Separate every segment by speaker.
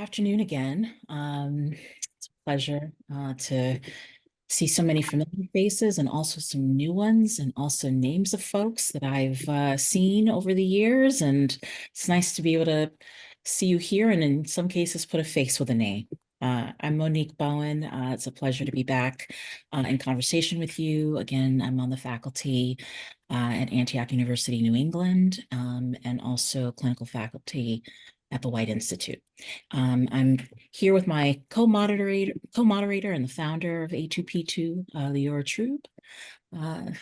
Speaker 1: afternoon again. It's a pleasure to see so many familiar faces and also some new ones, and also names of folks that I've seen over the years. And it's nice to be able to see you here and in some cases put a face with a name. I'm Monique Bowen. It's a pleasure to be back in conversation with you. Again, I'm on the faculty at Antioch University, New England, and also clinical faculty at the White Institute. I'm here with my co-moderator and the founder of A2P2, Leora Trube. And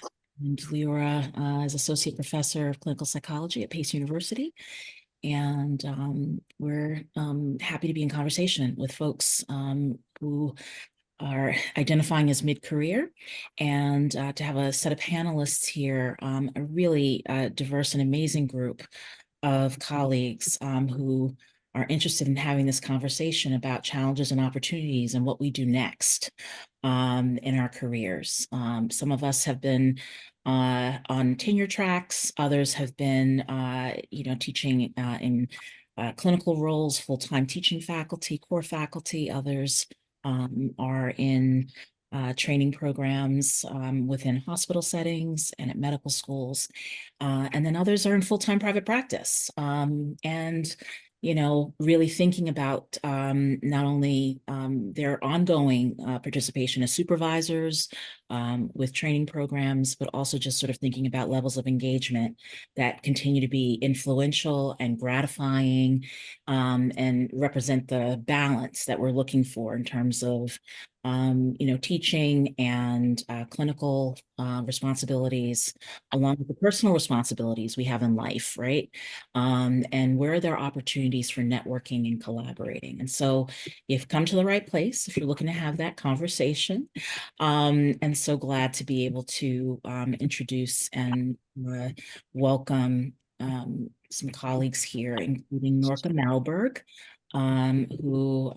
Speaker 1: Leora is Associate Professor of Clinical Psychology at Pace University. And we're happy to be in conversation with folks who are identifying as mid-career, and to have a set of panelists here, a really diverse and amazing group of colleagues who are interested in having this conversation about challenges and opportunities and what we do next in our careers. Some of us have been on tenure tracks, others have been, teaching in clinical roles, full-time teaching faculty, core faculty, others are in training programs within hospital settings and at medical schools. And then others are in full-time private practice. And really thinking about not only their ongoing participation as supervisors with training programs, but also just sort of thinking about levels of engagement that continue to be influential and gratifying, and represent the balance that we're looking for in terms of teaching and clinical responsibilities, along with the personal responsibilities we have in life, right? And where there are opportunities for networking and collaborating. And so you've come to the right place if you're looking to have that conversation. And so glad to be able to introduce and welcome some colleagues here, including Norka Malberg, who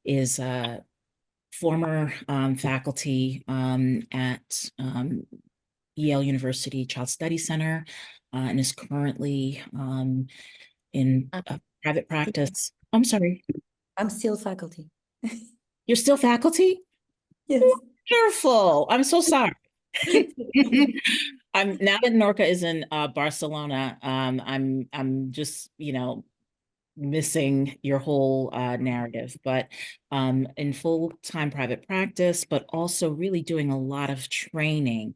Speaker 1: is a former faculty at Yale University Child Study Center, and is currently in private practice. I'm sorry.
Speaker 2: I'm still faculty.
Speaker 1: You're still faculty?
Speaker 2: Yes.
Speaker 1: Wonderful. I'm so sorry. I'm now that Norca is in Barcelona. I'm just missing your whole narrative, but in full-time private practice, but also really doing a lot of training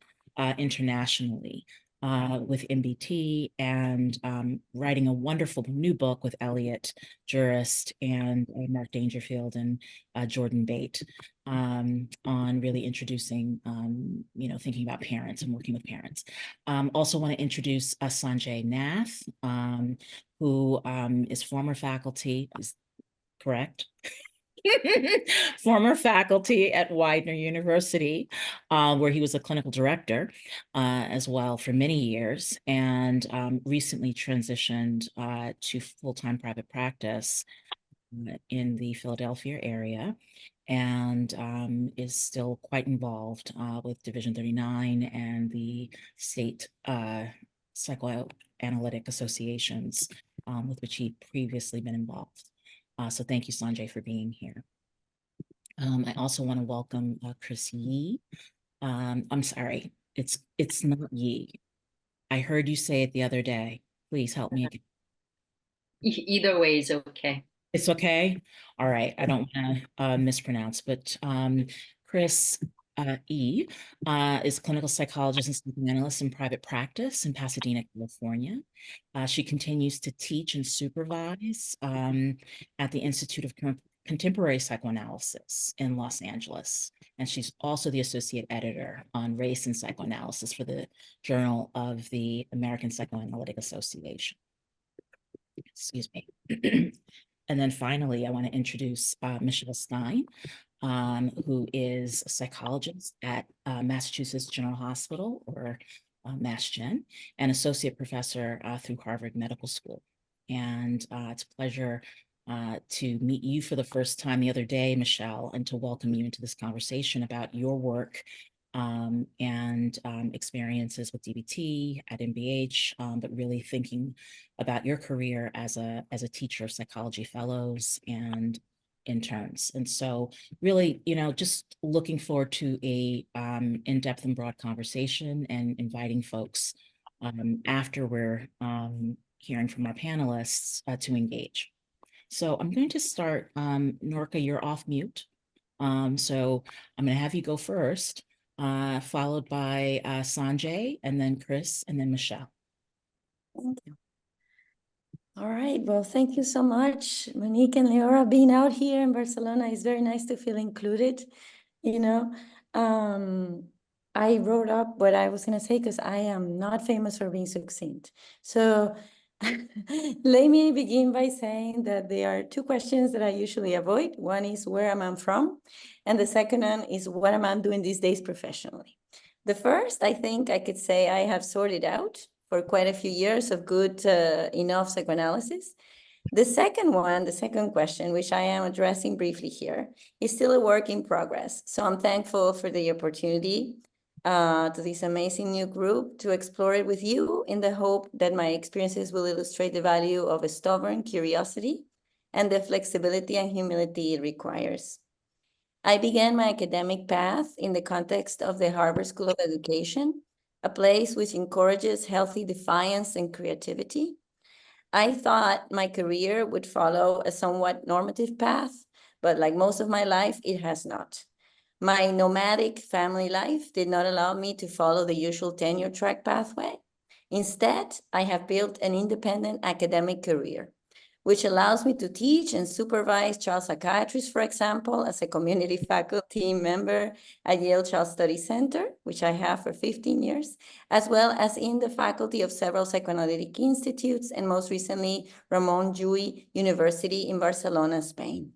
Speaker 1: internationally with MBT, and writing a wonderful new book with Elliot Jurist and Mark Dangerfield and Jordan Bate on really introducing, thinking about parents and working with parents. Also want to introduce Sanjay Nath, who is former faculty, is correct? Former faculty at Widener University, where he was a clinical director as well for many years, and recently transitioned to full-time private practice in the Philadelphia area, and is still quite involved with Division 39 and the state psychoanalytic associations with which he'd previously been involved. So thank you, Sanjay, for being here. I also want to welcome Chris Yee. I'm sorry, it's not Yee. I heard you say it the other day. Please help me again.
Speaker 3: Either way is okay.
Speaker 1: It's okay? All right, I don't want to mispronounce, but Chris E is a clinical psychologist and psychoanalyst in private practice in Pasadena, California. She continues to teach and supervise at the Institute of Contemporary Psychoanalysis in Los Angeles. And she's also the associate editor on race and psychoanalysis for the Journal of the American Psychoanalytic Association. Excuse me. And then finally, I want to introduce Michelle Stein, who is a psychologist at Massachusetts General Hospital, or MassGen, and associate professor through Harvard Medical School. And it's a pleasure to meet you for the first time the other day, Michelle, and to welcome you into this conversation about your work and experiences with DBT at MBH, but really thinking about your career as a teacher of psychology fellows and interns. And so really, just looking forward to a in-depth and broad conversation and inviting folks after we're hearing from our panelists to engage. So I'm going to start, Norca, you're off mute. So I'm going to have you go first, followed by Sanjay, and then Chris, and then Michelle.
Speaker 2: Thank you. All right, well, thank you so much, Monique and Leora. Being out here in Barcelona is very nice to feel included, you know. I wrote up what I was gonna say because I am not famous for being succinct. So let me begin by saying that there are two questions that I usually avoid. One is where am I from? And the second one is what am I doing these days professionally? The first, I think I could say I have sorted out for quite a few years of good enough psychoanalysis. The second one, the second question, which I am addressing briefly here, is still a work in progress. So I'm thankful for the opportunity to this amazing new group to explore it with you in the hope that my experiences will illustrate the value of a stubborn curiosity and the flexibility and humility it requires. I began my academic path in the context of the Harvard School of Education, a place which encourages healthy defiance and creativity. I thought my career would follow a somewhat normative path, but like most of my life, it has not. My nomadic family life did not allow me to follow the usual tenure track pathway. Instead, I have built an independent academic career, which allows me to teach and supervise child psychiatrists, for example, as a community faculty member at Yale Child Study Center, which I have for 15 years, as well as in the faculty of several psychoanalytic institutes, and most recently, Ramon Llull University in Barcelona, Spain.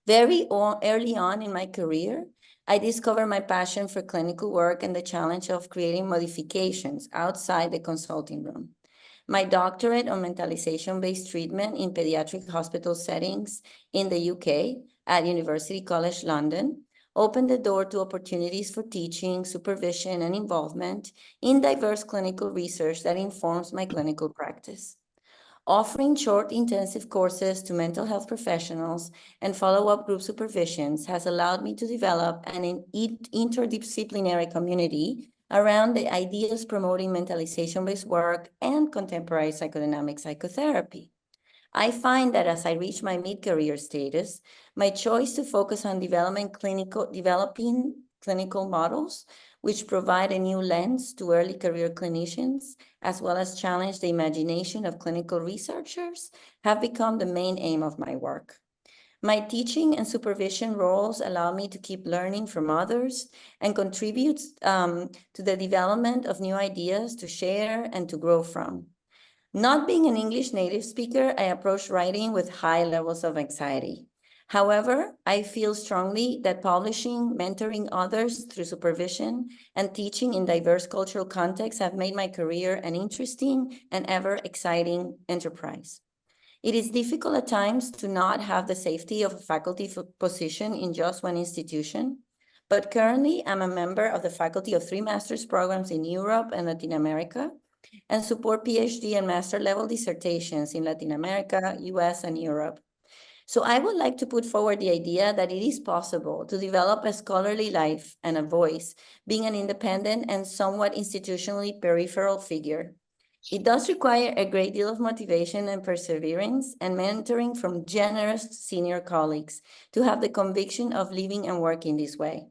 Speaker 2: Very early on in my career, I discovered my passion for clinical work and the challenge of creating modifications outside the consulting room. My doctorate on mentalization-based treatment in pediatric hospital settings in the UK at University College London opened the door to opportunities for teaching, supervision, and involvement in diverse clinical research that informs my clinical practice. Offering short intensive courses to mental health professionals and follow-up group supervisions has allowed me to develop an interdisciplinary community around the ideas promoting mentalization-based work and contemporary psychodynamic psychotherapy. I find that as I reach my mid-career status, my choice to focus on developing clinical models, which provide a new lens to early career clinicians, as well as challenge the imagination of clinical researchers, have become the main aim of my work. My teaching and supervision roles allow me to keep learning from others and contribute to the development of new ideas to share and to grow from. Not being an English native speaker, I approach writing with high levels of anxiety. However, I feel strongly that publishing, mentoring others through supervision, and teaching in diverse cultural contexts have made my career an interesting and ever exciting enterprise. It is difficult at times to not have the safety of a faculty position in just one institution, but currently I'm a member of the faculty of 3 master's programs in Europe and Latin America, and support PhD and master level dissertations in Latin America, US, and Europe. So I would like to put forward the idea that it is possible to develop a scholarly life and a voice, being an independent and somewhat institutionally peripheral figure. It does require a great deal of motivation and perseverance and mentoring from generous senior colleagues to have the conviction of living and working this way.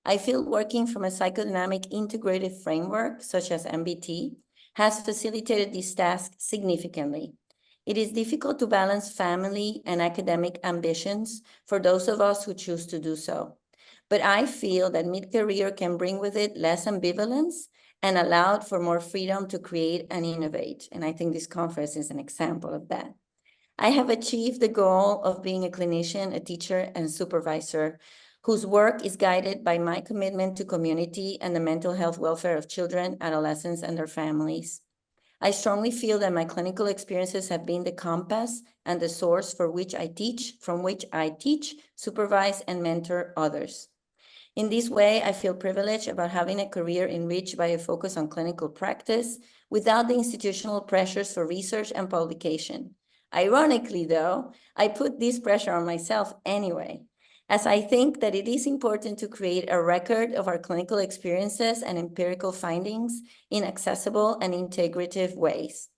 Speaker 2: I feel working from a psychodynamic integrated framework, such as MBT, has facilitated this task significantly. It is difficult to balance family and academic ambitions for those of us who choose to do so. But I feel that mid-career can bring with it less ambivalence and allowed for more freedom to create and innovate. And I think this conference is an example of that. I have achieved the goal of being a clinician, a teacher, and supervisor whose work is guided by my commitment to community and the mental health welfare of children, adolescents, and their families. I strongly feel that my clinical experiences have been the compass and the source from which I teach, supervise, and mentor others. In this way, I feel privileged about having a career enriched by a focus on clinical practice without the institutional pressures for research and publication. Ironically, though, I put this pressure on myself anyway, as I think that it is important to create a record of our clinical experiences and empirical findings in accessible and integrative ways.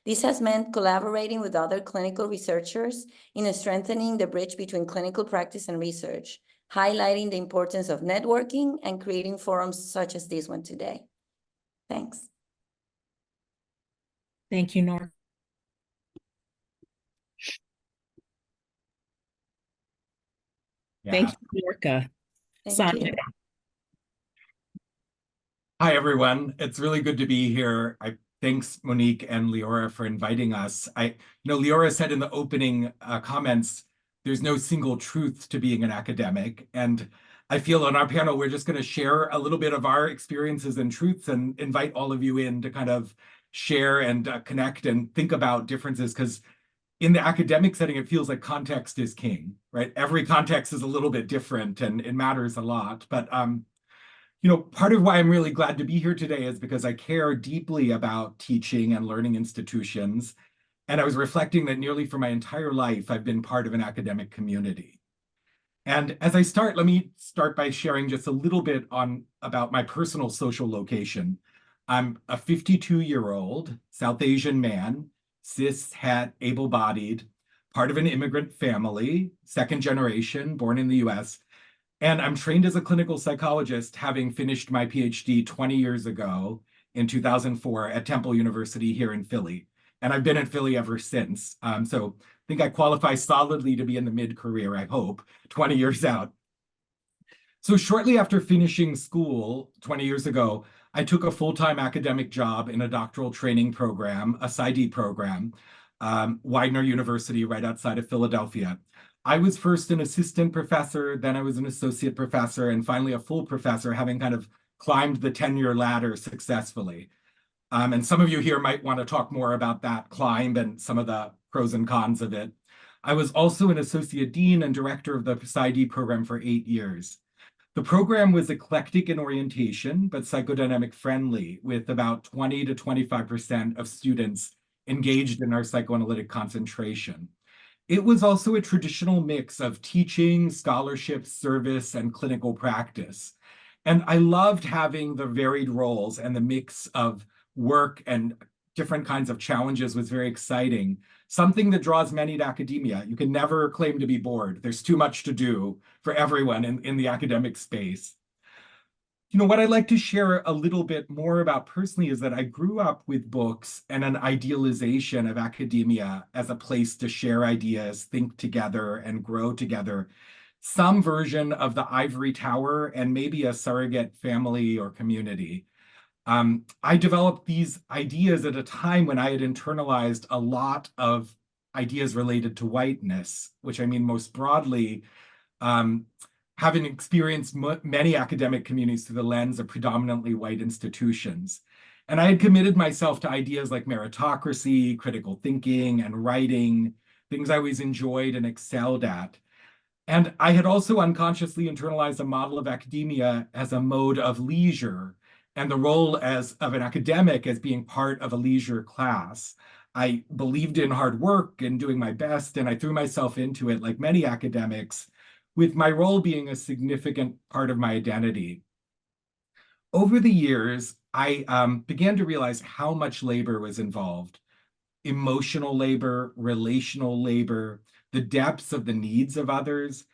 Speaker 2: This has meant collaborating with other clinical researchers in strengthening the bridge between clinical practice and research, highlighting the importance of networking and creating forums such as this one today. Thanks.
Speaker 1: Thank you, Nora. Thank you, Norca.
Speaker 2: Thank you.
Speaker 4: Hi, everyone. It's really good to be here. Thanks, Monique and Leora, for inviting us. Leora said in the opening comments, there's no single truth to being an academic. And I feel on our panel, we're just going to share a little bit of our experiences and truths and invite all of you in to kind of share and connect and think about differences, because in the academic setting, it feels like context is king, right? Every context is a little bit different and it matters a lot. But part of why I'm really glad to be here today is because I care deeply about teaching and learning institutions. And I was reflecting that nearly for my entire life, I've been part of an academic community. And as I start, let me start by sharing just a little bit about my personal social location. I'm a 52-year-old South Asian man, cis, het, able-bodied, part of an immigrant family, second generation, born in the US. And I'm trained as a clinical psychologist, having finished my PhD 20 years ago in 2004 at Temple University here in Philly. And I've been in Philly ever since. So I think I qualify solidly to be in the mid-career, I hope, 20 years out. So shortly after finishing school 20 years ago, I took a full-time academic job in a doctoral training program, a PsyD program, Widener University right outside of Philadelphia. I was first an assistant professor, then I was an associate professor, and finally a full professor, having kind of climbed the tenure ladder successfully. And some of you here might want to talk more about that climb and some of the pros and cons of it. I was also an associate dean and director of the PsyD program for 8 years. The program was eclectic in orientation, but psychodynamic friendly, with about 20 to 25% of students engaged in our psychoanalytic concentration. It was also a traditional mix of teaching, scholarship, service, and clinical practice. And I loved having the varied roles, and the mix of work and different kinds of challenges was very exciting. Something that draws many to academia. You can never claim to be bored. There's too much to do for everyone in the academic space. What I'd like to share a little bit more about personally is that I grew up with books and an idealization of academia as a place to share ideas, think together, and grow together. Some version of the ivory tower and maybe a surrogate family or community. I developed these ideas at a time when I had internalized a lot of ideas related to whiteness, which I mean most broadly, having experienced many academic communities through the lens of predominantly white institutions. And I had committed myself to ideas like meritocracy, critical thinking, and writing, things I always enjoyed and excelled at. And I had also unconsciously internalized a model of academia as a mode of leisure, and the role of an academic as being part of a leisure class. I believed in hard work and doing my best, and I threw myself into it like many academics, with my role being a significant part of my identity. Over the years, I began to realize how much labor was involved. Emotional labor, relational labor, the depths of the needs of others,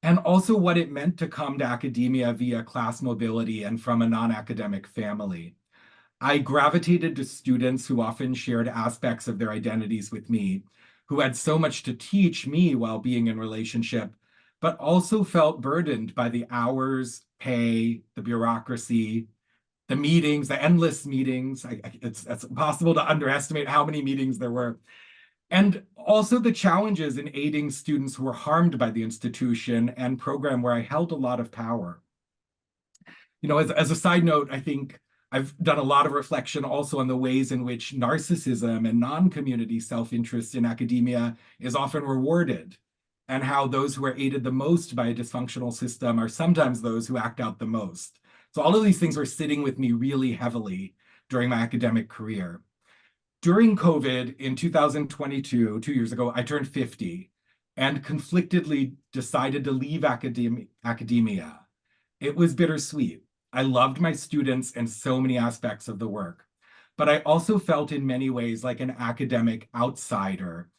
Speaker 4: and also what it meant to come to academia via class mobility and from a non-academic family. I gravitated to students who often shared aspects of their identities with me, who had so much to teach me while being in relationship, but also felt burdened by the hours, pay, the bureaucracy, the meetings, the endless meetings. It's impossible to underestimate how many meetings there were. And also the challenges in aiding students who were harmed by the institution and program where I held a lot of power. As a side note, I think I've done a lot of reflection also on the ways in which narcissism and non-community self-interest in academia is often rewarded. and how those who are aided the most by a dysfunctional system are sometimes those who act out the most. So all of these things were sitting with me really heavily during my academic career. During COVID in 2022, 2 years ago, I turned 50 and conflictedly decided to leave academia. It was bittersweet. I loved my students and so many aspects of the work, but I also felt in many ways like an academic outsider,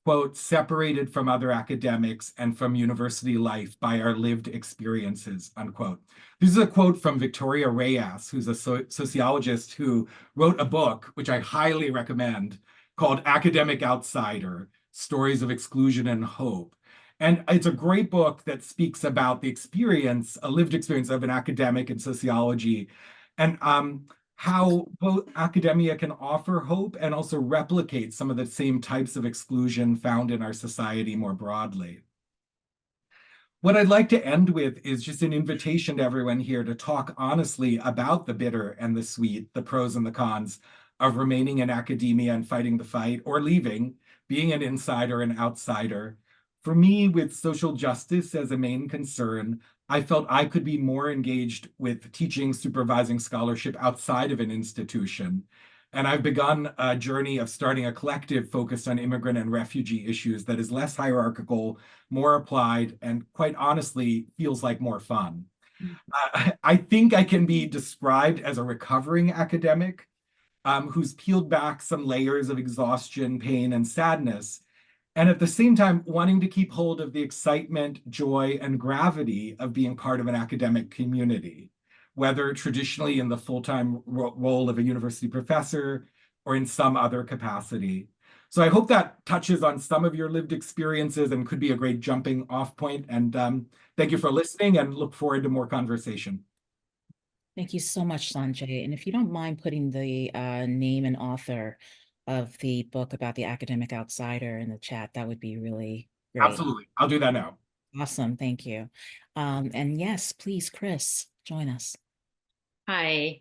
Speaker 4: quote, separated from other academics and from university life by our lived experiences, unquote. This is a quote from Victoria Reyes, who's a sociologist who wrote a book, which I highly recommend, called Academic Outsider, Stories of Exclusion and Hope. And it's a great book that speaks about the experience, a lived experience of an academic in sociology, and how both academia can offer hope and also replicate some of the same types of exclusion found in our society more broadly. What I'd like to end with is just an invitation to everyone here to talk honestly about the bitter and the sweet, the pros and the cons of remaining in academia and fighting the fight, or leaving, being an insider and outsider. For me, with social justice as a main concern, I felt I could be more engaged with teaching, supervising scholarship outside of an institution. And I've begun a journey of starting a collective focused on immigrant and refugee issues that is less hierarchical, more applied, and quite honestly, feels like more fun. I think I can be described as a recovering academic who's peeled back some layers of exhaustion, pain, and sadness, and at the same time wanting to keep hold of the excitement, joy, and gravity of being part of an academic community, whether traditionally in the full-time role of a university professor or in some other capacity. So I hope that touches on some of your lived experiences and could be a great jumping off point. And thank you for listening, and look forward to more conversation.
Speaker 1: Thank you so much, Sanjay. And if you don't mind putting the name and author of the book about the academic outsider in the chat, that would be really great.
Speaker 4: Absolutely. I'll do that now.
Speaker 1: Awesome. Thank you. And yes, please, Chris, join us.
Speaker 3: Hi.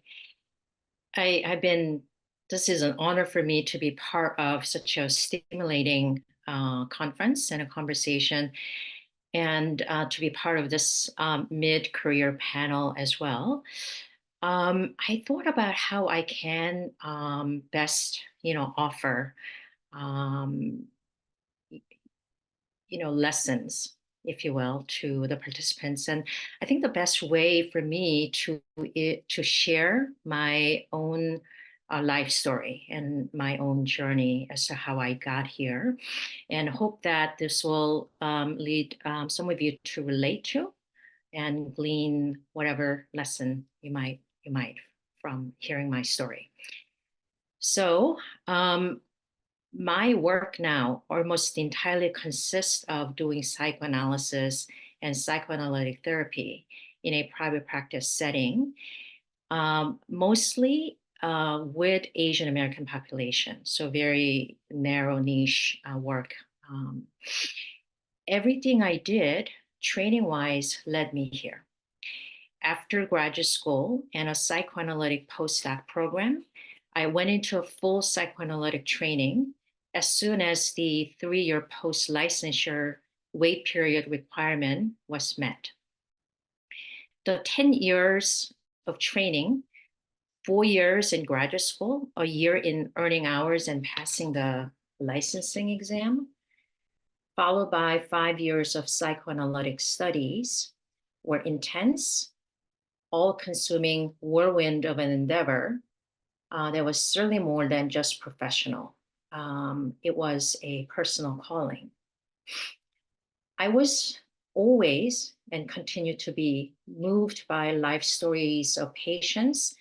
Speaker 3: This is an honor for me to be part of such a stimulating conference and a conversation, and to be part of this mid-career panel as well. I thought about how I can best, offer, um, lessons, if you will, to the participants. And I think the best way for me to share my own life story and my own journey as to how I got here, and hope that this will lead some of you to relate to and glean whatever lesson you might from hearing my story. So my work now almost entirely consists of doing psychoanalysis and psychoanalytic therapy in a private practice setting, mostly with Asian American population, so very narrow niche work. Everything I did training-wise led me here. After graduate school and a psychoanalytic postdoc program, I went into a full psychoanalytic training as soon as the 3-year post-licensure wait period requirement was met. The 10 years of training, 4 years in graduate school, a year in earning hours and passing the licensing exam, followed by 5 years of psychoanalytic studies, were intense, all-consuming whirlwind of an endeavor that was certainly more than just professional. It was a personal calling. I was always, and continue to be, moved by life stories of patients.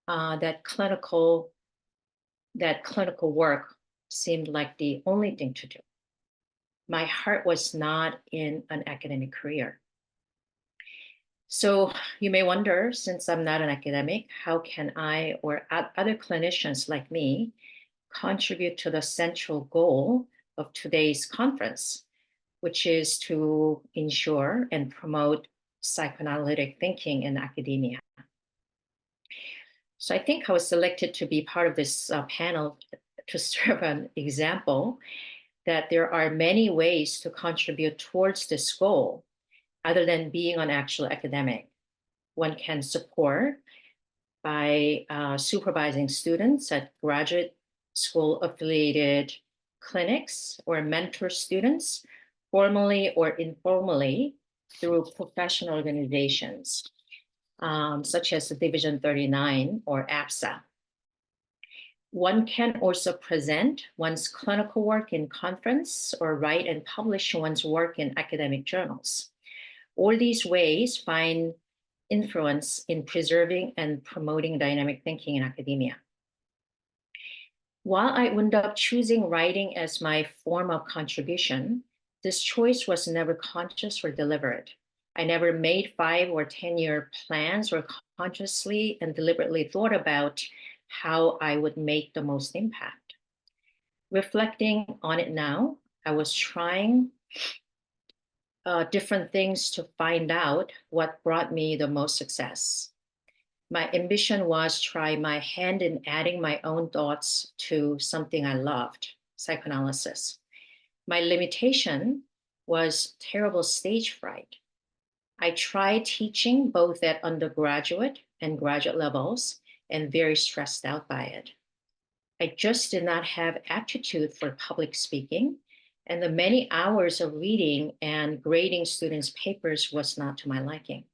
Speaker 3: That clinical work seemed like the only thing to do. My heart was not in an academic career. So you may wonder, since I'm not an academic, how can I or other clinicians like me contribute to the central goal of today's conference, which is to ensure and promote psychoanalytic thinking in academia. So I think I was selected to be part of this panel to serve an example that there are many ways to contribute towards this goal other than being an actual academic. One can support by supervising students at graduate school affiliated clinics or mentor students formally or informally through professional organizations, such as the Division 39 or APSA. One can also present one's clinical work in conference or write and publish one's work in academic journals. All these ways find influence in preserving and promoting dynamic thinking in academia. While I wound up choosing writing as my form of contribution, this choice was never conscious or deliberate. I never made 5 or 10-year plans or consciously and deliberately thought about how I would make the most impact. Reflecting on it now, I was trying different things to find out what brought me the most success. My ambition was try my hand in adding my own thoughts to something I loved, psychoanalysis. My limitation was terrible stage fright. I tried teaching both at undergraduate and graduate levels and very stressed out by it. I just did not have aptitude for public speaking, and the many hours of reading and grading students' papers was not to my liking.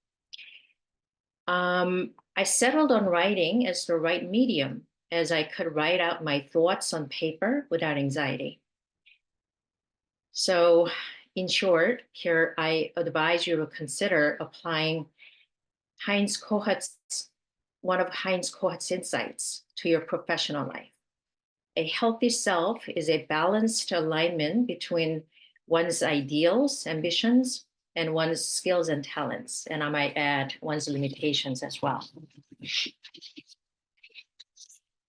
Speaker 3: I settled on writing as the right medium, as I could write out my thoughts on paper without anxiety. So, in short, here I advise you to consider applying one of Heinz Kohut's insights to your professional life. A healthy self is a balanced alignment between one's ideals, ambitions, and one's skills and talents, and I might add one's limitations as well.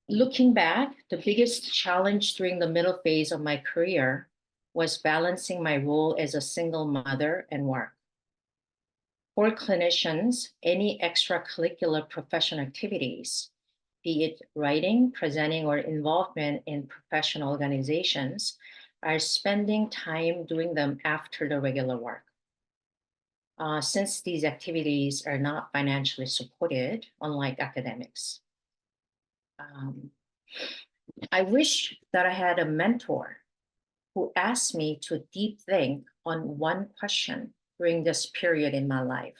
Speaker 3: Looking back, the biggest challenge during the middle phase of my career was balancing my role as a single mother and work. For clinicians, any extracurricular professional activities, be it writing, presenting, or involvement in professional organizations, are spending time doing them after the regular work. Since these activities are not financially supported, unlike academics. I wish that I had a mentor who asked me to deep think on one question during this period in my life,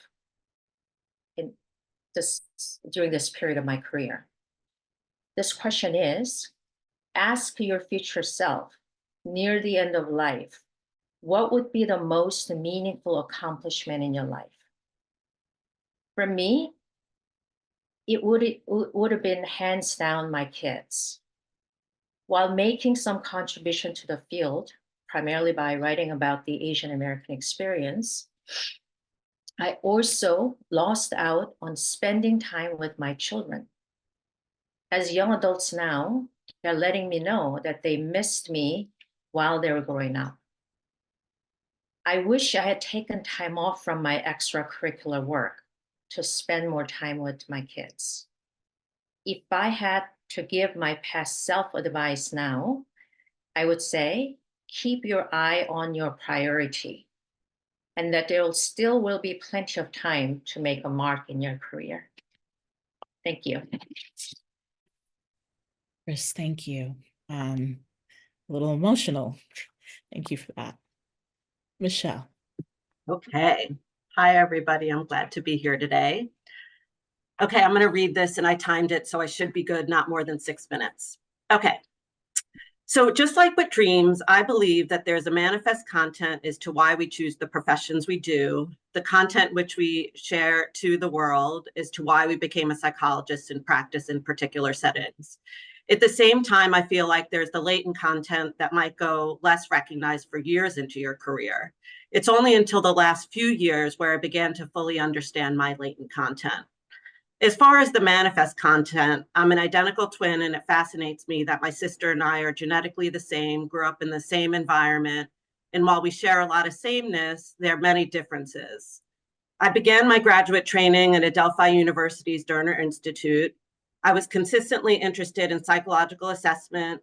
Speaker 3: during this period of my career. This question is, ask your future self near the end of life, what would be the most meaningful accomplishment in your life? For me, it would have been hands down my kids. While making some contribution to the field, primarily by writing about the Asian American experience, I also lost out on spending time with my children. As young adults now, they're letting me know that they missed me while they were growing up. I wish I had taken time off from my extracurricular work to spend more time with my kids. If I had to give my past self advice now, I would say, keep your eye on your priority and that there still will be plenty of time to make a mark in your career. Thank you.
Speaker 1: Chris, thank you. A little emotional. Thank you for that. Michelle.
Speaker 5: Okay. Hi, everybody. I'm glad to be here today. Okay, I'm going to read this, and I timed it, so I should be good, not more than 6 minutes. Okay. So just like with dreams, I believe that there's a manifest content as to why we choose the professions we do, the content which we share to the world as to why we became a psychologist and practice in particular settings. At the same time, I feel like there's the latent content that might go less recognized for years into your career. It's only until the last few years where I began to fully understand my latent content. As far as the manifest content, I'm an identical twin, and it fascinates me that my sister and I are genetically the same, grew up in the same environment, and while we share a lot of sameness, there are many differences. I began my graduate training at Adelphi University's Derner Institute. I was consistently interested in psychological assessment,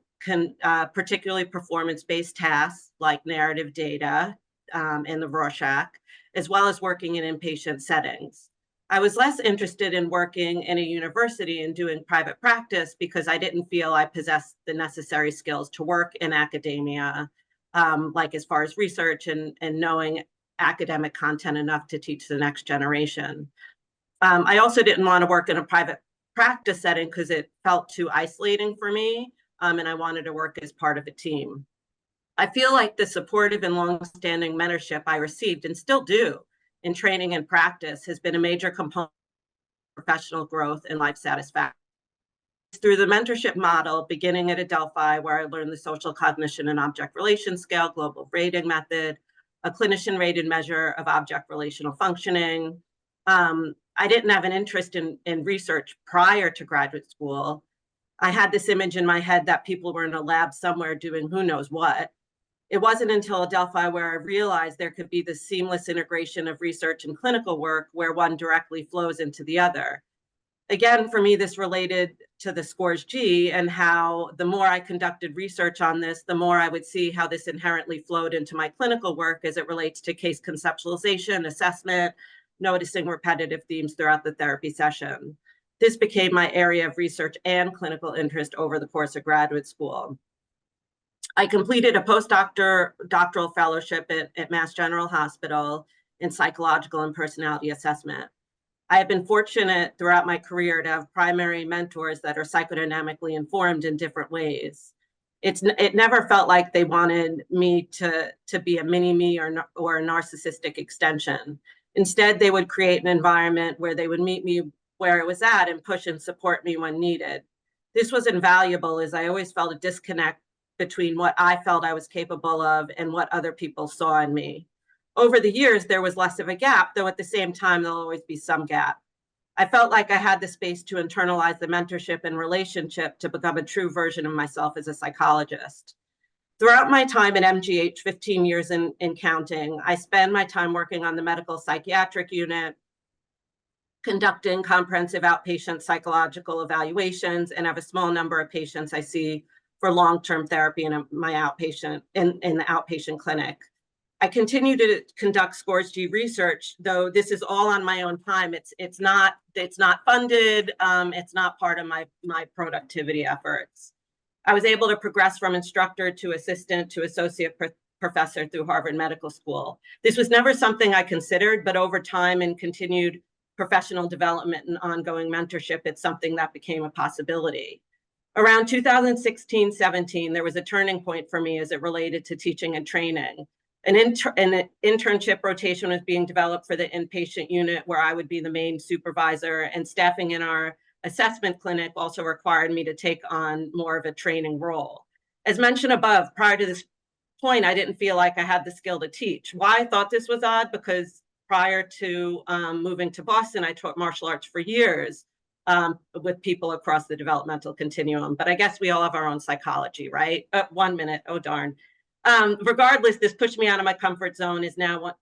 Speaker 5: particularly performance-based tasks like narrative data and the Rorschach, as well as working in inpatient settings. I was less interested in working in a university and doing private practice because I didn't feel I possessed the necessary skills to work in academia, like as far as research and knowing academic content enough to teach the next generation. I also didn't want to work in a private practice setting because it felt too isolating for me, and I wanted to work as part of a team. I feel like the supportive and long-standing mentorship I received and still do in training and practice has been a major component of professional growth and life satisfaction. Through the mentorship model, beginning at Adelphi, where I learned the social cognition and object relation scale, global rating method, a clinician-rated measure of object relational functioning. I didn't have an interest in research prior to graduate school. I had this image in my head that people were in a lab somewhere doing who knows what. It wasn't until Adelphi where I realized there could be this seamless integration of research and clinical work where one directly flows into the other. Again, for me, this related to the scores G and how the more I conducted research on this, the more I would see how this inherently flowed into my clinical work as it relates to case conceptualization, assessment, noticing repetitive themes throughout the therapy session. This became my area of research and clinical interest over the course of graduate school. I completed a postdoctoral fellowship at Mass General Hospital in psychological and personality assessment. I have been fortunate throughout my career to have primary mentors that are psychodynamically informed in different ways. It never felt like they wanted me to be a mini-me or a narcissistic extension. Instead, they would create an environment where they would meet me where I was at and push and support me when needed. This was invaluable as I always felt a disconnect between what I felt I was capable of and what other people saw in me. Over the years, there was less of a gap, though at the same time, there'll always be some gap. I felt like I had the space to internalize the mentorship and relationship to become a true version of myself as a psychologist. Throughout my time at MGH, 15 years in counting, I spend my time working on the medical psychiatric unit, conducting comprehensive outpatient psychological evaluations, and have a small number of patients I see for long-term therapy in my outpatient in the outpatient clinic. I continue to conduct scores G research, though this is all on my own time. It's not funded. It's not part of my productivity efforts. I was able to progress from instructor to assistant to associate professor through Harvard Medical School. This was never something I considered, but over time and continued professional development and ongoing mentorship, it's something that became a possibility. Around 2016-17, there was a turning point for me as it related to teaching and training. An internship rotation was being developed for the inpatient unit where I would be the main supervisor, and staffing in our assessment clinic also required me to take on more of a training role. As mentioned above, prior to this point, I didn't feel like I had the skill to teach. Why I thought this was odd, because prior to moving to Boston, I taught martial arts for years with people across the developmental continuum. But I guess we all have our own psychology, right? 1 minute, oh darn. Regardless, this pushed me out of my comfort zone is now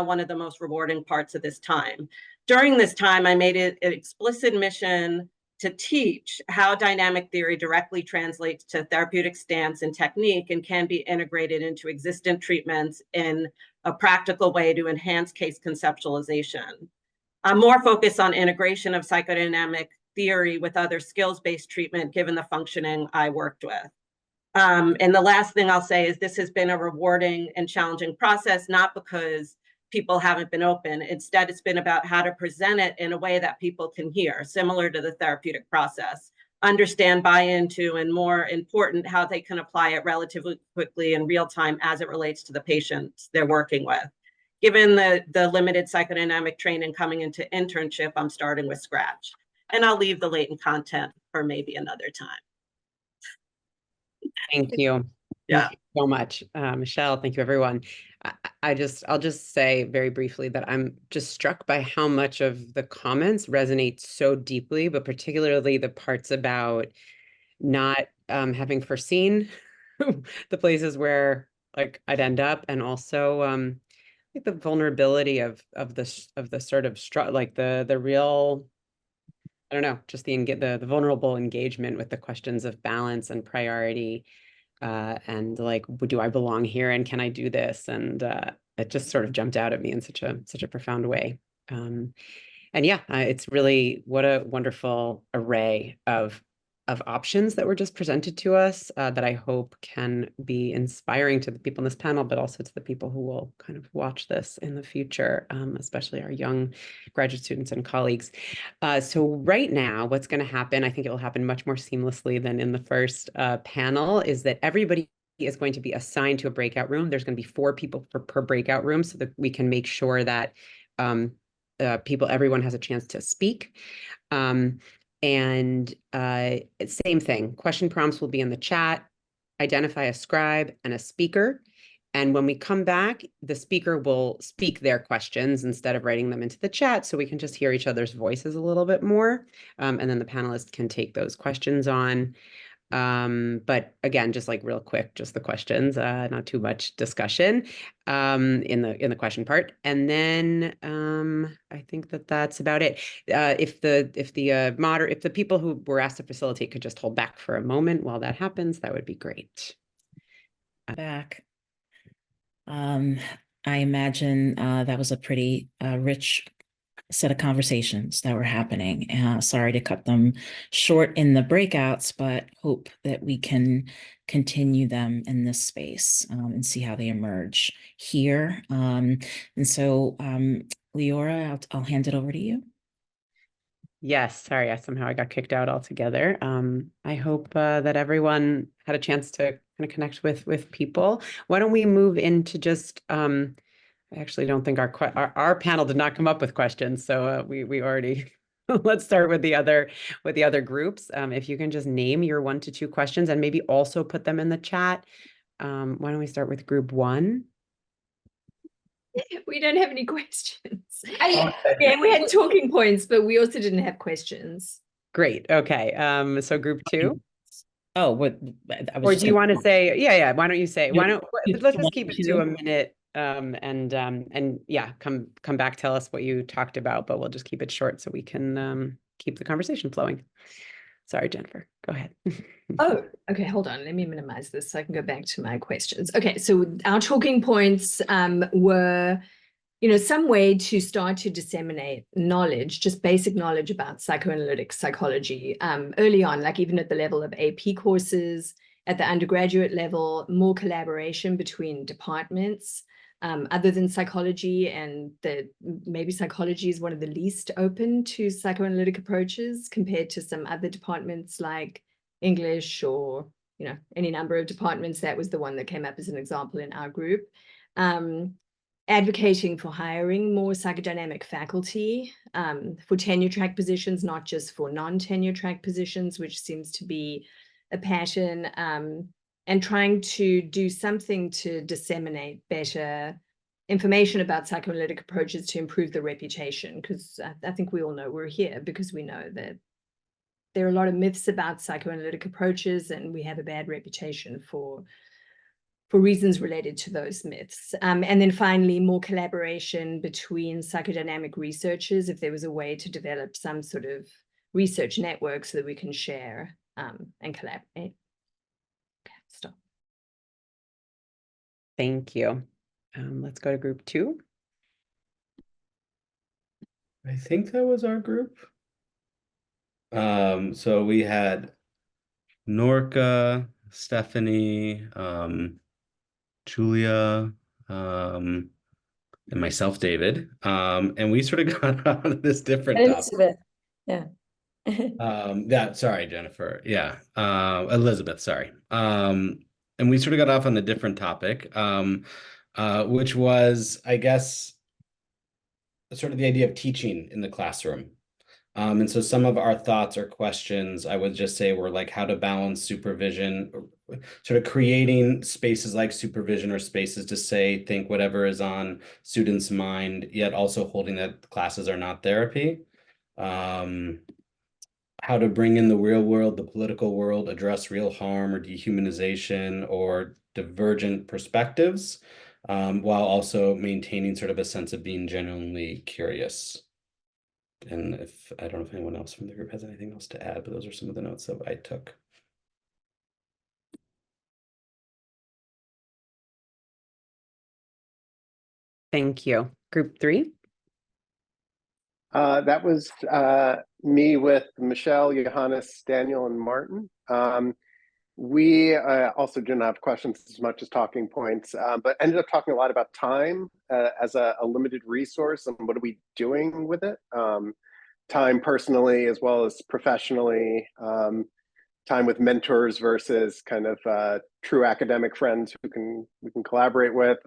Speaker 5: one of the most rewarding parts of this time. During this time, I made it an explicit mission to teach how dynamic theory directly translates to therapeutic stance and technique and can be integrated into existent treatments in a practical way to enhance case conceptualization. I'm more focused on integration of psychodynamic theory with other skills-based treatment, given the functioning I worked with. And the last thing I'll say is this has been a rewarding and challenging process, not because people haven't been open. Instead, it's been about how to present it in a way that people can hear, similar to the therapeutic process, understand, buy into, and more important, how they can apply it relatively quickly in real time as it relates to the patients they're working with. Given the limited psychodynamic training coming into internship, I'm starting with scratch. And I'll leave the latent content for maybe another time.
Speaker 6: Thank you.
Speaker 5: Yeah.
Speaker 6: Thank you so much, Michelle. Thank you, everyone. I'll just say very briefly that I'm just struck by how much of the comments resonate so deeply, but particularly the parts about not having foreseen the places where like I'd end up, and also like the vulnerability of the sort of like the real I don't know, just the vulnerable engagement with the questions of balance and priority, and like, do I belong here and can I do this? And it just sort of jumped out at me in such a profound way. And yeah, it's really, what a wonderful array of options that were just presented to us, that I hope can be inspiring to the people in this panel, but also to the people who will kind of watch this in the future, especially our young graduate students and colleagues. So right now, what's going to happen, I think it will happen much more seamlessly than in the first panel, is that everybody is going to be assigned to a breakout room. There's going to be 4 people per breakout room, so that we can make sure that everyone has a chance to speak. And same thing, question prompts will be in the chat, identify a scribe and a speaker. And when we come back, the speaker will speak their questions instead of writing them into the chat, so we can just hear each other's voices a little bit more. And then the panelists can take those questions on. But again, just like real quick, just the questions, not too much discussion in the question part. And then I think that's about it. If the people who were asked to facilitate could just hold back for a moment while that happens, that would be great.
Speaker 1: Back. I imagine that was a pretty rich set of conversations that were happening. Sorry to cut them short in the breakouts, but hope that we can continue them in this space and see how they emerge here. And so, Leora, I'll hand it over to you.
Speaker 6: Yes, sorry, somehow I got kicked out altogether. I hope that everyone had a chance to kind of connect with people. Why don't we move into just I actually don't think our panel did not come up with questions, so we already let's start with the other groups. If you can just name your 1 to 2 questions and maybe also put them in the chat. Why don't we start with group 1?
Speaker 7: We don't have any questions. Yeah, we had talking points, but we also didn't have questions.
Speaker 6: Great. Okay. So group 2.
Speaker 1: Oh, what?
Speaker 6: Or do you want to say? Yeah. Why don't you say? Let's just keep it to a
Speaker 1: 1, 2.
Speaker 6: minute. And yeah, come back, tell us what you talked about, but we'll just keep it short so we can keep the conversation flowing. Sorry, Jennifer, go ahead.
Speaker 7: Oh, okay, hold on. Let me minimize this so I can go back to my questions. Okay, so our talking points were, some way to start to disseminate knowledge, just basic knowledge about psychoanalytic psychology early on, like even at the level of AP courses, at the undergraduate level, more collaboration between departments other than psychology, and that maybe psychology is one of the least open to psychoanalytic approaches compared to some other departments like English or, any number of departments. That was the one that came up as an example in our group. Advocating for hiring more psychodynamic faculty for tenure track positions, not just for non-tenure track positions, which seems to be a pattern, and trying to do something to disseminate better information about psychoanalytic approaches to improve the reputation, because I think we all know we're here because we know that there are a lot of myths about psychoanalytic approaches, and we have a bad reputation for reasons related to those myths. And then finally, more collaboration between psychodynamic researchers, if there was a way to develop some sort of research network so that we can share and collaborate. Okay, stop.
Speaker 6: Thank you. Let's go to group 2.
Speaker 8: I think that was our group. So we had Norca, Stephanie, Julia, and myself, David. And we sort of got on this different topic.
Speaker 2: Elizabeth, yeah.
Speaker 8: Sorry, Jennifer. Yeah. Elizabeth, sorry. And we sort of got off on a different topic, which was, I guess, sort of the idea of teaching in the classroom. And so some of our thoughts or questions, I would just say, were like how to balance supervision, sort of creating spaces like supervision or spaces to say, think whatever is on students' mind, yet also holding that classes are not therapy. How to bring in the real world, the political world, address real harm or dehumanization or divergent perspectives, while also maintaining sort of a sense of being genuinely curious. And if I don't know if anyone else from the group has anything else to add, but those are some of the notes that I took.
Speaker 6: Thank you. Group 3.
Speaker 9: That was me with Michelle, Johannes, Daniel, and Martin. We also didn't have questions as much as talking points, but ended up talking a lot about time as a limited resource and what are we doing with it. Time personally as well as professionally, time with mentors versus kind of true academic friends who we can collaborate with.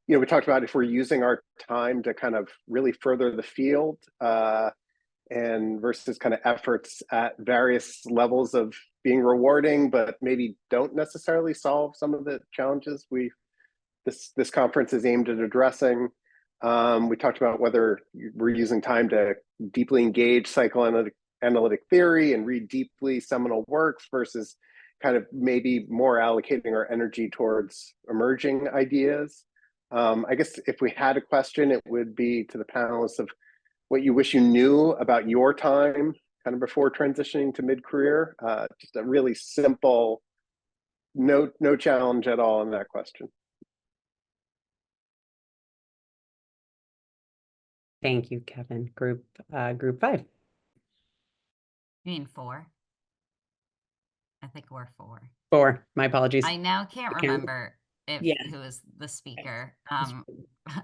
Speaker 9: You know, we talked about if we're using our time to kind of really further the field and versus kind of efforts at various levels of being rewarding, but maybe don't necessarily solve some of the challenges this conference is aimed at addressing. We talked about whether we're using time to deeply engage psychoanalytic theory and read deeply seminal works versus kind of maybe more allocating our energy towards emerging ideas. I guess if we had a question, it would be to the panelists of what you wish you knew about your time kind of before transitioning to mid-career. Just a really simple, no challenge at all in that question.
Speaker 6: Thank you, Kevin. Group 5.
Speaker 10: You mean 4? I think we're 4.
Speaker 6: 4. My apologies.
Speaker 10: I now can't
Speaker 6: I can't-
Speaker 10: remember
Speaker 6: Yeah.
Speaker 10: who was the speaker.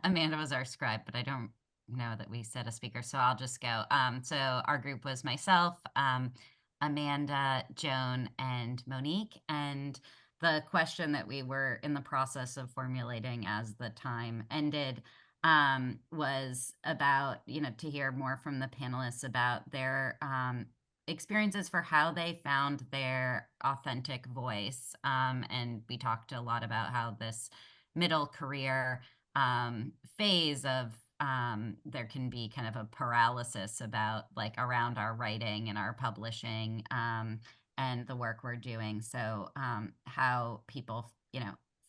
Speaker 10: Amanda was our scribe, but I don't know that we said a speaker, so I'll just go. So our group was myself, Amanda, Joan, and Monique. And the question that we were in the process of formulating as the time ended was about, to hear more from the panelists about their experiences for how they found their authentic voice. And we talked a lot about how this middle career phase of there can be kind of a paralysis about around our writing and our publishing and the work we're doing. So how people,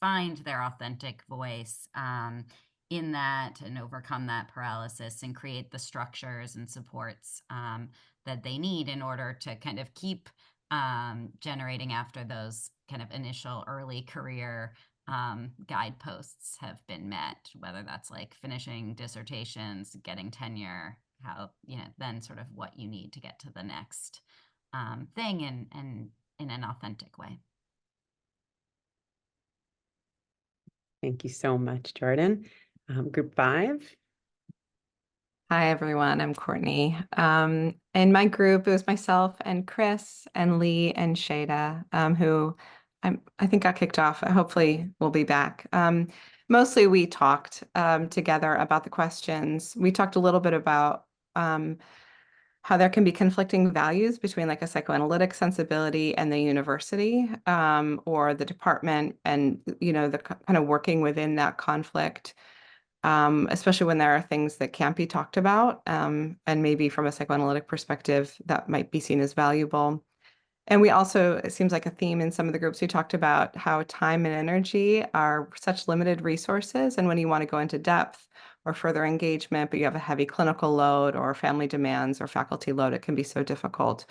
Speaker 10: find their authentic voice in that and overcome that paralysis and create the structures and supports that they need in order to kind of keep generating after those kind of initial early career guideposts have been met, whether that's finishing dissertations, getting tenure, how, then sort of what you need to get to the next thing and in an authentic way.
Speaker 6: Thank you so much, Jordan. Group 5.
Speaker 11: Hi, everyone. I'm Courtney. In my group, it was myself and Chris and Lee and Shada, who I think got kicked off. Hopefully we'll be back. Mostly we talked together about the questions. We talked a little bit about how there can be conflicting values between a psychoanalytic sensibility and the university or the department and, the kind of working within that conflict. Especially when there are things that can't be talked about, and maybe from a psychoanalytic perspective that might be seen as valuable. And we also, it seems like a theme in some of the groups, we talked about how time and energy are such limited resources. And when you want to go into depth or further engagement, but you have a heavy clinical load or family demands or faculty load, it can be so difficult.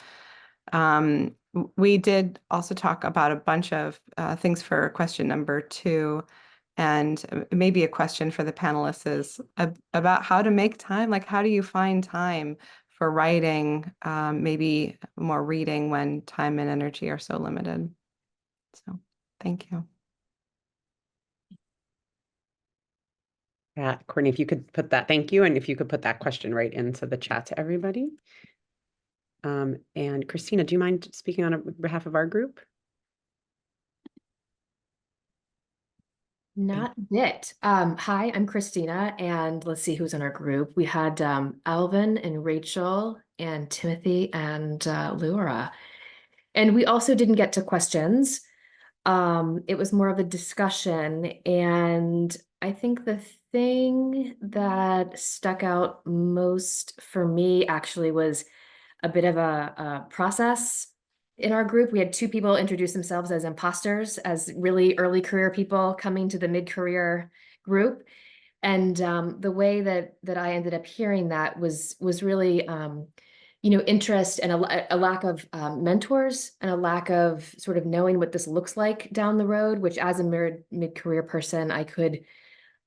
Speaker 11: We did also talk about a bunch of things for question number 2. And maybe a question for the panelists is about how to make time. How do you find time for writing, maybe more reading when time and energy are so limited? So thank you.
Speaker 6: Courtney, if you could put that, thank you. And if you could put that question right into the chat to everybody. And Christina, do you mind speaking on behalf of our group?
Speaker 12: Not a bit. Hi, I'm Christina, and let's see who's in our group. We had Alvin and Rachel and Timothy and Laura. And we also didn't get to questions. It was more of a discussion. And I think the thing that stuck out most for me actually was a bit of a process. In our group, we had 2 people introduce themselves as imposters, as really early career people coming to the mid-career group. And the way that I ended up hearing that was really, interest and a lack of mentors and a lack of sort of knowing what this looks like down the road, which as a mid-career person, I could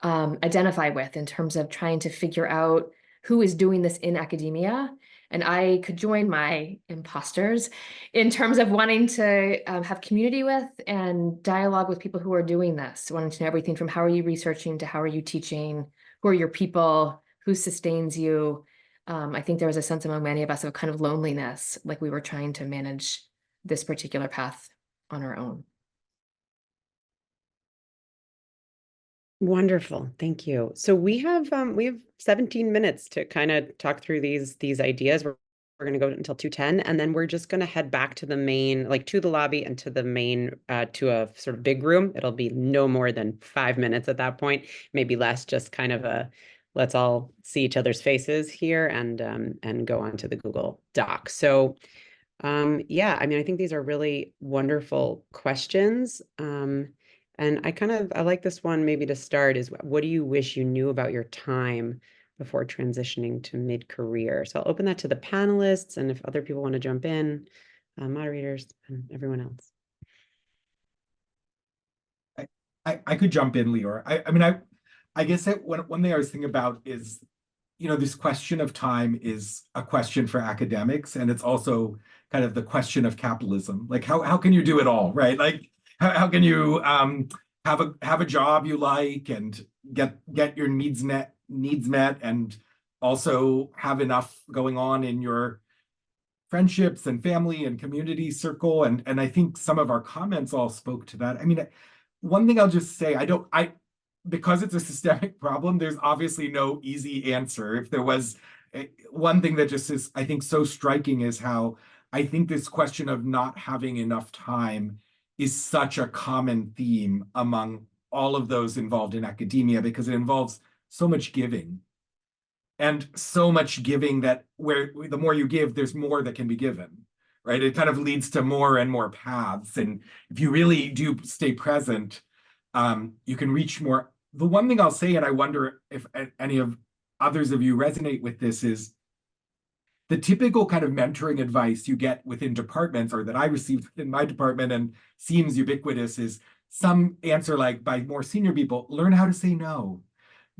Speaker 12: identify with in terms of trying to figure out who is doing this in academia. And I could join my imposters in terms of wanting to have community with and dialogue with people who are doing this, wanting to know everything from how are you researching to how are you teaching, who are your people, who sustains you. I think there was a sense among many of us of kind of loneliness, like we were trying to manage this particular path on our own.
Speaker 6: Wonderful. Thank you. So we have 17 minutes to kind of talk through these ideas. We're going to go until 2:10, and then we're just going to head back to the main, like to the lobby and to the main, to a sort of big room. It'll be no more than 5 minutes at that point, maybe less, just kind of a let's all see each other's faces here and go on to the Google Doc. So yeah, I mean, I think these are really wonderful questions. And I like this one maybe to start is, what do you wish you knew about your time before transitioning to mid-career? So I'll open that to the panelists, and if other people want to jump in, moderators and everyone else.
Speaker 4: I could jump in, Leora. I mean, I guess that one thing I was thinking about is, this question of time is a question for academics, and it's also kind of the question of capitalism. Like, how can you do it all, right? Like, how can you have a job you like and get your needs met and also have enough going on in your friendships and family and community circle? And I think some of our comments all spoke to that. I mean, one thing I'll just say, because it's a systemic problem, there's obviously no easy answer. If there was one thing that just is, I think, so striking is how I think this question of not having enough time is such a common theme among all of those involved in academia, because it involves so much giving. And so much giving that where the more you give, there's more that can be given, right? It kind of leads to more and more paths. And if you really do stay present, you can reach more. The one thing I'll say, and I wonder if any of others of you resonate with this, is the typical kind of mentoring advice you get within departments, or that I received in my department and seems ubiquitous, is some answer like by more senior people: learn how to say no.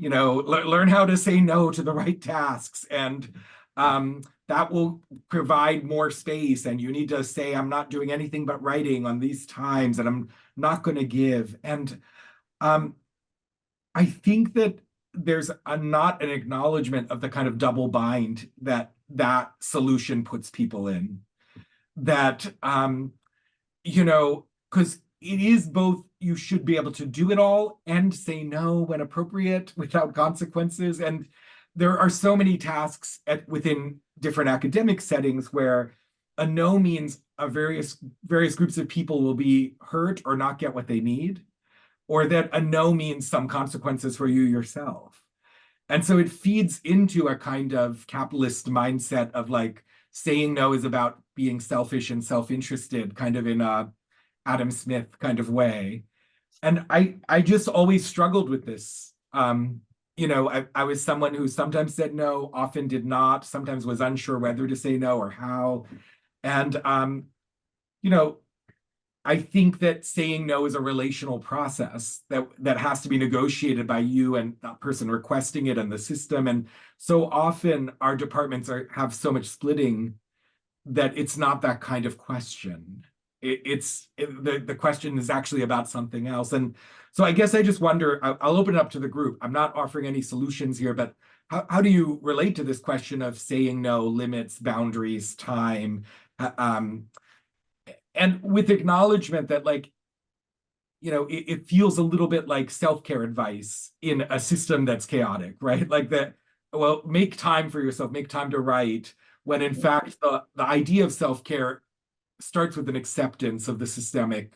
Speaker 4: Learn how to say no to the right tasks, and that will provide more space. And you need to say, I'm not doing anything but writing on these times, and I'm not going to give. And I think that there's not an acknowledgement of the kind of double bind that solution puts people in. That, because it is both, you should be able to do it all and say no when appropriate without consequences. And there are so many tasks within different academic settings where a no means various groups of people will be hurt or not get what they need, or that a no means some consequences for you yourself. And so it feeds into a kind of capitalist mindset of like saying no is about being selfish and self-interested, kind of in a Adam Smith kind of way. And I just always struggled with this. I was someone who sometimes said no, often did not, sometimes was unsure whether to say no or how. And, I think that saying no is a relational process that has to be negotiated by you and that person requesting it and the system. And so often our departments have so much splitting that it's not that kind of question. The question is actually about something else. And so I guess I just wonder, I'll open it up to the group. I'm not offering any solutions here, but how do you relate to this question of saying no, limits, boundaries, time, and with acknowledgement that, like, it feels a little bit like self-care advice in a system that's chaotic, right? Like that, well, make time for yourself, make time to write, when in fact, the idea of self-care starts with an acceptance of the systemic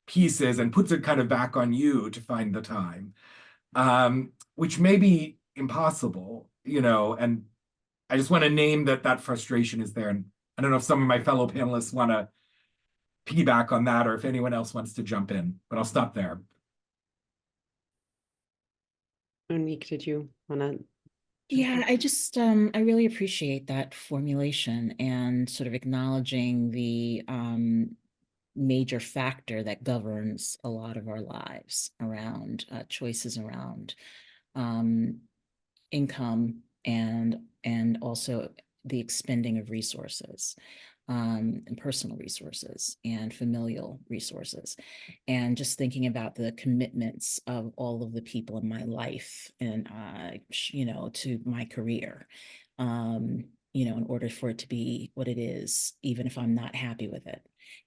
Speaker 4: pieces and puts it kind of back on you to find the time, which may be impossible, and I just want to name that frustration is there. And I don't know if some of my fellow panelists want to piggyback on that, or if anyone else wants to jump in, but I'll stop there.
Speaker 6: Monique, did you want to?
Speaker 1: Yeah, I just I really appreciate that formulation and sort of acknowledging the major factor that governs a lot of our lives around choices around um, income and also the expending of resources, and personal resources and familial resources, and just thinking about the commitments of all of the people in my life and to my career, in order for it to be what it is, even if I'm not happy with it.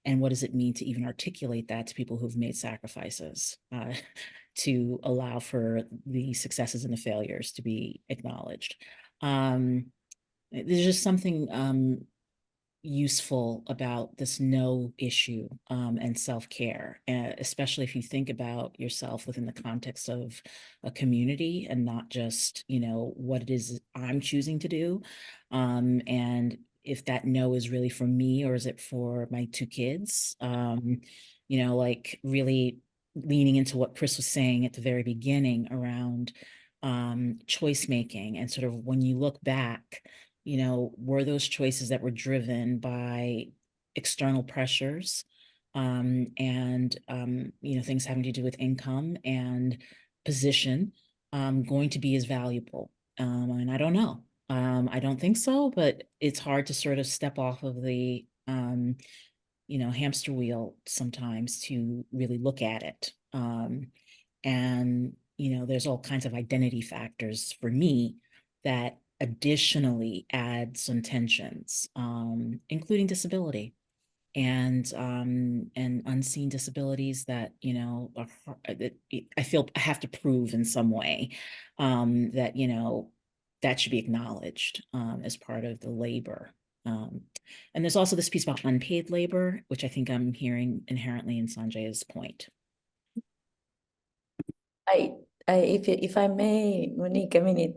Speaker 1: And what does it mean to even articulate that to people who've made sacrifices to allow for the successes and the failures to be acknowledged? There's just something useful about this no issue and self-care, especially if you think about yourself within the context of a community and not just, what it is I'm choosing to do. And if that no is really for me or is it for my two kids? Like really leaning into what Chris was saying at the very beginning around choice making, and sort of when you look back, were those choices that were driven by external pressures, and things having to do with income and position, going to be as valuable? And I don't know. I don't think so, but it's hard to sort of step off of the hamster wheel sometimes to really look at it. And there's all kinds of identity factors for me that additionally add some tensions, including disability and unseen disabilities that that I feel I have to prove in some way, that that should be acknowledged as part of the labor. And there's also this piece about unpaid labor, which I think I'm hearing inherently in Sanjay's point.
Speaker 2: If I may, Monique, I mean,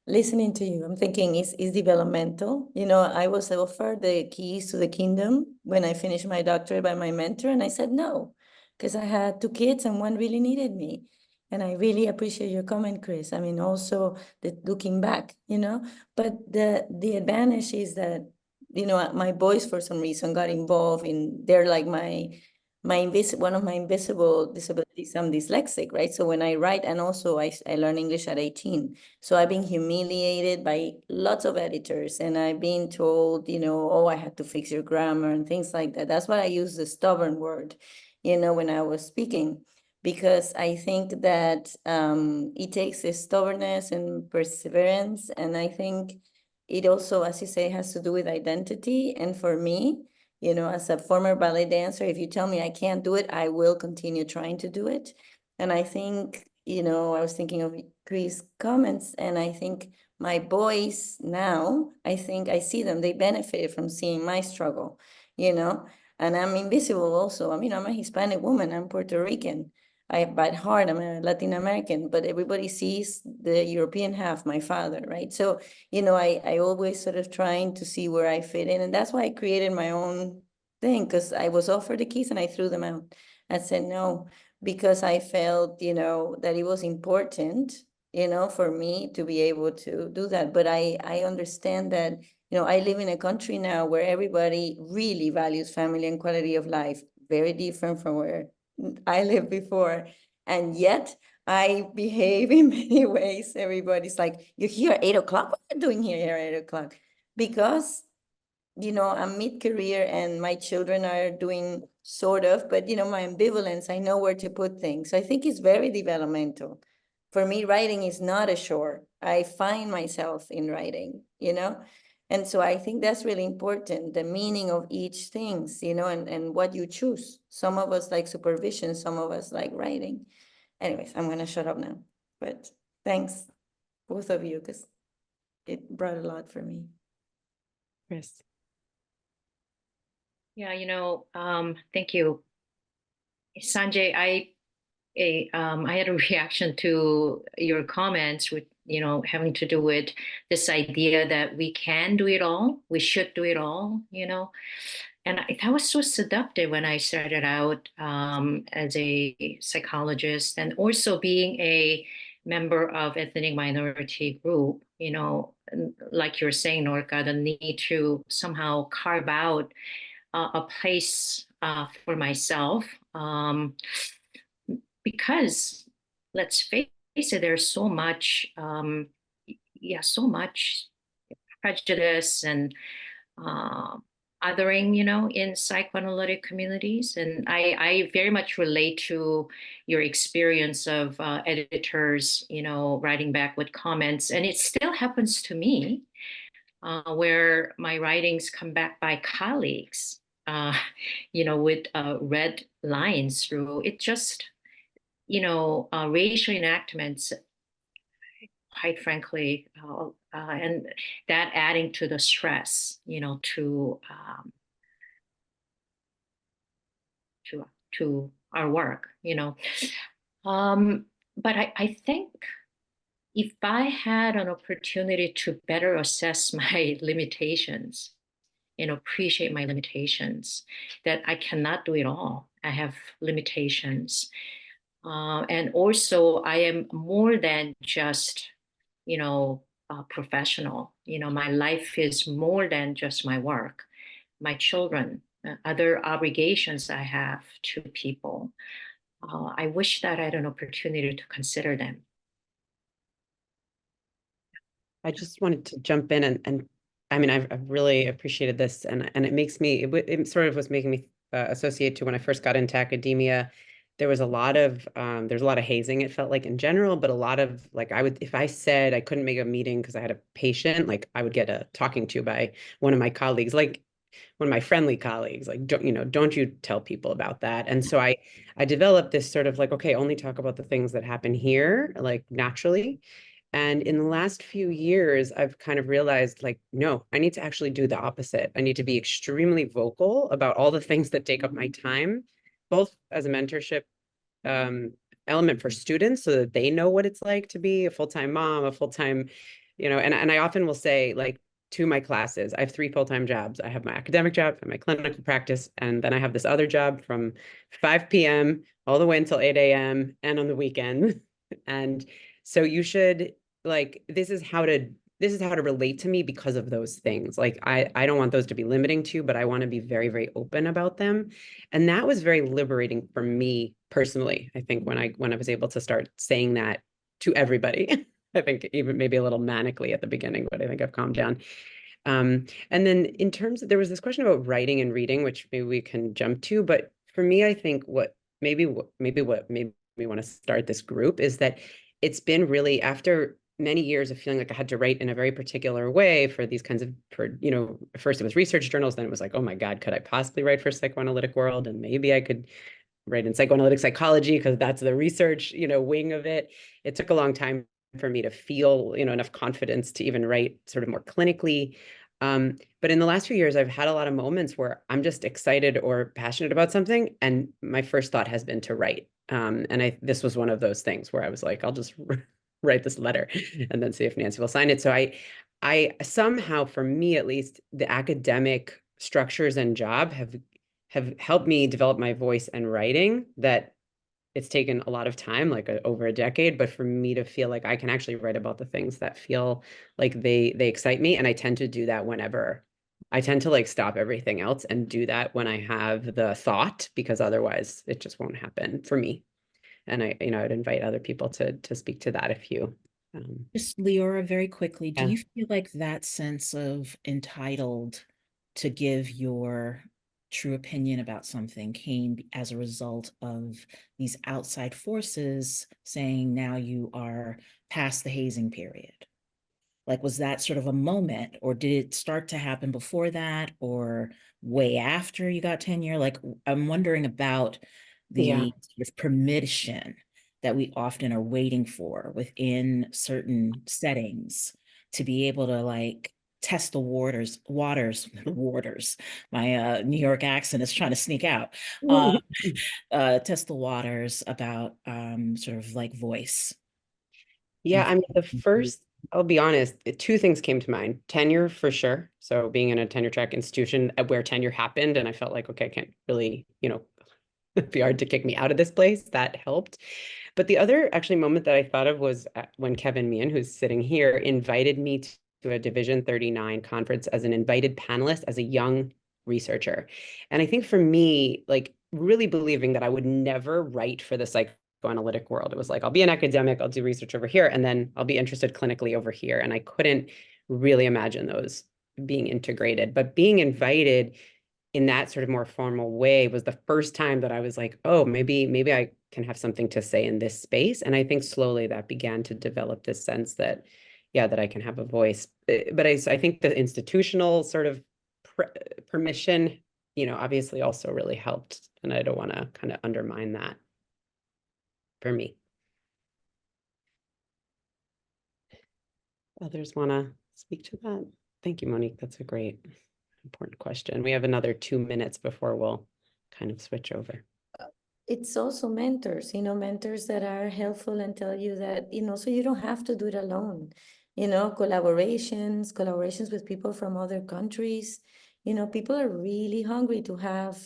Speaker 2: listening to you, I'm thinking is developmental. I was offered the keys to the kingdom when I finished my doctorate by my mentor, and I said no, because I had two kids and one really needed me. And I really appreciate your comment, Chris. I mean, also the looking back, but the advantage is that, my boys for some reason got involved in, they're like one of my invisible disabilities. I'm dyslexic, right? So when I write, and also I learned English at 18. So I've been humiliated by lots of editors, and I've been told, oh, I had to fix your grammar and things like that. That's why I use the stubborn word, when I was speaking, because I think that it takes a stubbornness and perseverance. And I think it also, as you say, has to do with identity. And for me, as a former ballet dancer, if you tell me I can't do it, I will continue trying to do it. And I think, I was thinking of Chris' comments, and I think my boys now, I think I see them, they benefited from seeing my struggle, and I'm invisible also. I mean, I'm a Hispanic woman, I'm Puerto Rican. By heart, I'm a Latin American, but everybody sees the European half, my father, right? So, I always sort of trying to see where I fit in. And that's why I created my own thing, because I was offered the keys and I threw them out. I said no, because I felt, that it was important, for me to be able to do that. But I understand that, I live in a country now where everybody really values family and quality of life, very different from where I lived before. And yet I behave in many ways. Everybody's like, you're here at 8 o'clock? What are you doing here at 8 o'clock? Because, I'm mid-career and my children are doing sort of, but, my ambivalence, I know where to put things. So I think it's very developmental. For me, writing is not a chore. I find myself in writing, And so I think that's really important, the meaning of each things, and what you choose. Some of us like supervision, some of us like writing. Anyways, I'm going to shut up now. But thanks, both of you, because it brought a lot for me.
Speaker 6: Chris.
Speaker 3: Yeah, thank you, Sanjay. I had a reaction to your comments with, having to do with this idea that we can do it all, we should do it all, And that was so seductive when I started out as a psychologist, and also being a member of ethnic minority group, like you're saying, Norca, the need to somehow carve out a place for myself, because let's face it, there's so much, so much prejudice and othering, in psychoanalytic communities. And I very much relate to your experience of editors, writing back with comments. And it still happens to me, where my writings come back by colleagues, with red lines through it. Just, racial enactments, quite frankly, and that adding to the stress, to our work, but I think if I had an opportunity to better assess my limitations and appreciate my limitations, that I cannot do it all. I have limitations. And also, I am more than just, professional. My life is more than just my work, my children, other obligations I have to people. I wish that I had an opportunity to consider them.
Speaker 6: I just wanted to jump in and I mean, I've really appreciated this, and it makes me, it sort of was making me associate to when I first got into academia. There's a lot of hazing, it felt like, in general, but a lot of, like, if I said I couldn't make a meeting because I had a patient, like, I would get a talking to by one of my colleagues, like one of my friendly colleagues, like, don't you tell people about that. And so I developed this sort of like, okay, only talk about the things that happen here, like, naturally. And in the last few years, I've kind of realized, like, no, I need to actually do the opposite. I need to be extremely vocal about all the things that take up my time, both as a mentorship element for students so that they know what it's like to be a full-time mom, a full-time, and I often will say, like, to my classes, I have 3 full-time jobs. I have my academic job and my clinical practice, and then I have this other job from 5 p.m. all the way until 8 a.m. and on the weekend. And so you should, like, this is how to relate to me because of those things. Like, I don't want those to be limiting to you, but I want to be very, very open about them. And that was very liberating for me personally. I think when I was able to start saying that to everybody, I think even maybe a little manically at the beginning, but I think I've calmed down. And then in terms of, there was this question about writing and reading, which maybe we can jump to, but for me, I think what maybe made me want to start this group is that it's been really, after many years of feeling like I had to write in a very particular way for these kinds of, first it was research journals, then it was like, oh my God, could I possibly write for Psychoanalytic World? And maybe I could write in psychoanalytic psychology because that's the research, wing of it. It took a long time for me to feel, enough confidence to even write sort of more clinically. But in the last few years, I've had a lot of moments where I'm just excited or passionate about something, and my first thought has been to write. And this was one of those things where I was like, I'll just write this letter and then see if Nancy will sign it. So I somehow, for me at least, the academic structures and job have helped me develop my voice and writing, that it's taken a lot of time, like over a decade, but for me to feel like I can actually write about the things that feel like they excite me. And I tend to do that whenever I tend to, like, stop everything else and do that when I have the thought, because otherwise it just won't happen for me. And I'd invite other people to speak to that if you.
Speaker 1: Just Leora, very quickly, do
Speaker 6: Yeah.
Speaker 1: you feel like that sense of entitled to give your true opinion about something came as a result of these outside forces saying now you are past the hazing period? Like, was that sort of a moment, or did it start to happen before that, or way after you got tenure? Like, I'm wondering about
Speaker 6: Yeah.
Speaker 1: the sort of permission that we often are waiting for within certain settings to be able to, like, test the waters. My New York accent is trying to sneak out. Test the waters about sort of like voice.
Speaker 6: Yeah, I mean, I'll be honest, 2 things came to mind. Tenure, for sure. So being in a tenure track institution where tenure happened, and I felt like, okay, I can't really, it'd be hard to kick me out of this place. That helped. But the other actually moment that I thought of was when Kevin Meehan, who's sitting here, invited me to a Division 39 conference as an invited panelist as a young researcher. And I think for me, like really believing that I would never write for the psychoanalytic world. It was like, I'll be an academic, I'll do research over here, and then I'll be interested clinically over here. And I couldn't really imagine those being integrated. But being invited in that sort of more formal way was the first time that I was like, oh, maybe I can have something to say in this space. And I think slowly that began to develop this sense that, yeah, that I can have a voice. But I think the institutional sort of permission, obviously also really helped. And I don't want to kind of undermine that for me. Others want to speak to that? Thank you, Monique. That's a great, important question. We have another 2 minutes before we'll kind of switch over.
Speaker 2: It's also mentors, mentors that are helpful and tell you that, so you don't have to do it alone. Collaborations with people from other countries. People are really hungry to have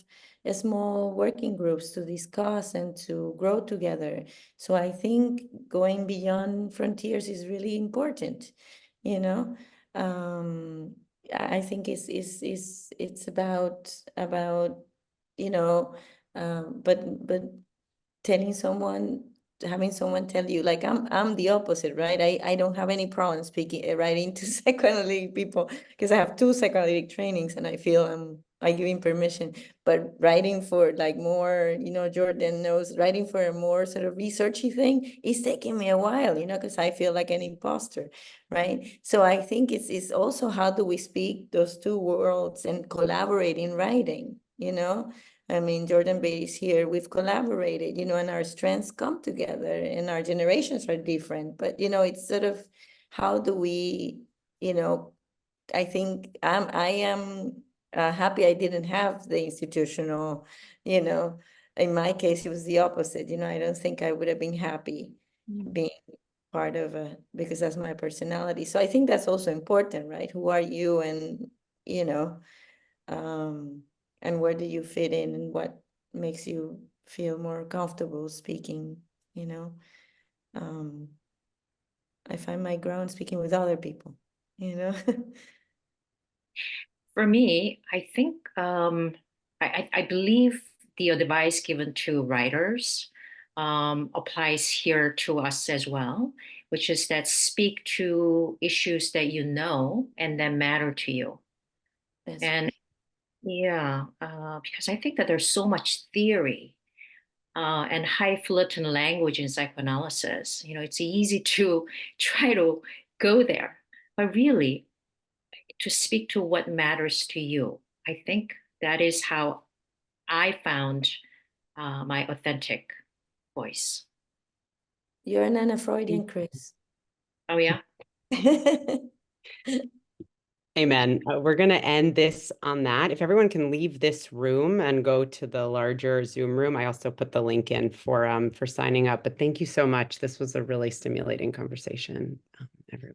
Speaker 2: small working groups to discuss and to grow together. So I think going beyond frontiers is really important. I think it's about but telling someone, having someone tell you, like I'm the opposite, right? I don't have any problem speaking, writing to psychoanalytic people because I have 2 psychoanalytic trainings and I feel I giving permission. But writing for like more, Jordan knows, writing for a more sort of researchy thing is taking me a while, because I feel like an imposter, right? So I think it's also how do we speak those 2 worlds and collaborate in writing, I mean, Jordan Beatty is here. We've collaborated, and our strengths come together and our generations are different. But, it's sort of how do we, I think I am happy I didn't have the institutional, in my case, it was the opposite. I don't think I would have been happy being part of because that's my personality. So I think that's also important, right? Who are you? And, and where do you fit in and what makes you feel more comfortable speaking, I find my ground speaking with other people,
Speaker 3: For me, I think I believe the advice given to writers applies here to us as well, which is that speak to issues that you know and that matter to you. And yeah, because I think that there's so much theory and highfalutin language in psychoanalysis. It's easy to try to go there, but really to speak to what matters to you. I think that is how I found my authentic voice.
Speaker 2: You're an Anna Freudian, Chris.
Speaker 3: Oh, yeah?
Speaker 6: Amen. We're going to end this on that. If everyone can leave this room and go to the larger Zoom room, I also put the link in for signing up. But thank you so much. This was a really stimulating conversation, everyone.